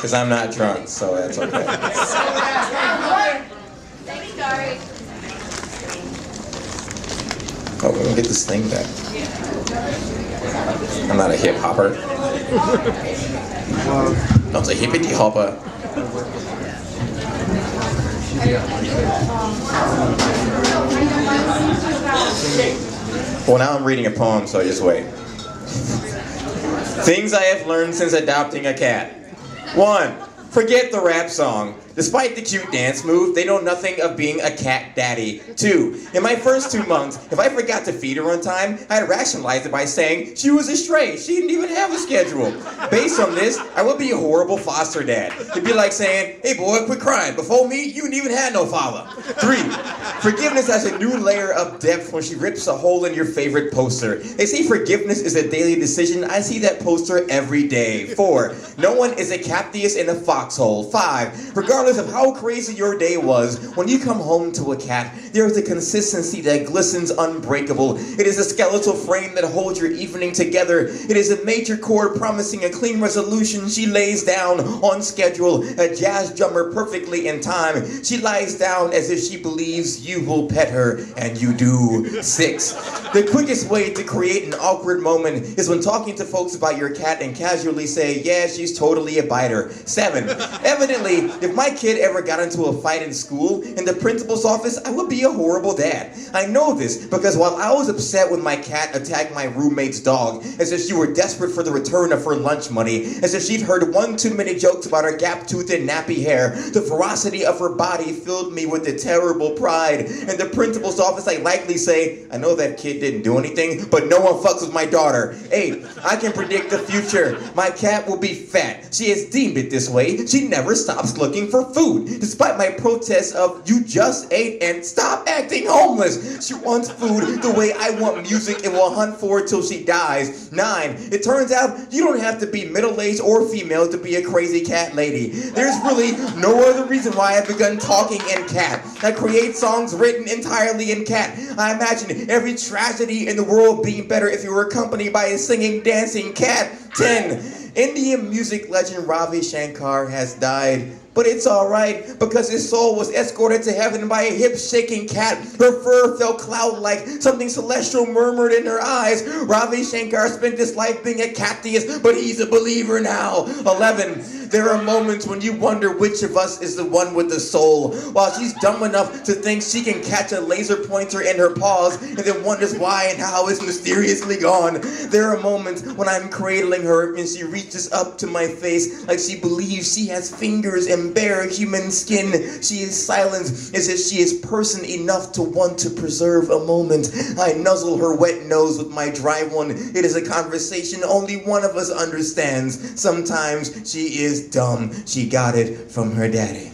Because I'm not drunk, so that's okay. Thanks, Khary. Oh, we're gonna get this thing back. I'm not a hip hopper. I'm a hippity hopper. Well, now I'm reading a poem, so just wait. Things I have learned since adopting a cat. 1. Forget the rap song. Despite the cute dance move, they know nothing of being a cat daddy. 2. In my first 2 months, if I forgot to feed her on time, I'd rationalize it by saying she was a stray. She didn't even have a schedule. Based on this, I would be a horrible foster dad. It'd be like saying, hey boy, quit crying. Before me, you didn't even have no father. 3. Forgiveness has a new layer of depth when she rips a hole in your favorite poster. They say forgiveness is a daily decision. I see that poster every day. 4. No one is a captious in a foxhole. 5. Regardless of how crazy your day was, when you come home to a cat, there is a consistency that glistens unbreakable. It is a skeletal frame that holds your evening together. It is a major chord promising a clean resolution. She lays down on schedule, a jazz drummer perfectly in time. She lies down as if she believes you will pet her, and you do. 6. The quickest way to create an awkward moment is when talking to folks about your cat and casually say, yeah, she's totally a biter. 7. Evidently, if my kid ever got into a fight in school, in the principal's office, I would be a horrible dad. I know this because while I was upset when my cat attacked my roommate's dog, as if she were desperate for the return of her lunch money, as if she'd heard one too many jokes about her gap-toothed and nappy hair, the ferocity of her body filled me with a terrible pride. In the principal's office, I likely say, I know that kid didn't do anything, but no one fucks with my daughter. 8. I can predict the future. My cat will be fat. She has deemed it this way. She never stops looking for food, despite my protests of you just ate and stop acting homeless. She wants food the way I want music and will hunt for it till she dies. 9. It turns out you don't have to be middle-aged or female to be a crazy cat lady. There's really no other reason why I've begun talking in cat. I create songs written entirely in cat. I imagine every tragedy in the world being better if you were accompanied by a singing, dancing cat. 10. Indian music legend Ravi Shankar has died. But it's alright, because his soul was escorted to heaven by a hip-shaking cat. Her fur felt cloud-like, something celestial murmured in her eyes. Ravi Shankar spent his life being a cactus, but he's a believer now. 11. There are moments when you wonder which of us is the one with the soul, while she's dumb enough to think she can catch a laser pointer in her paws, and then wonders why and how it's mysteriously gone. There are moments when I'm cradling her, and she reaches up to my face like she believes she has fingers and bare human skin. She is silent as if she is person enough to want to preserve a moment. I nuzzle her wet nose with my dry one. It is a conversation only one of us understands. Sometimes she is dumb. She got it from her daddy.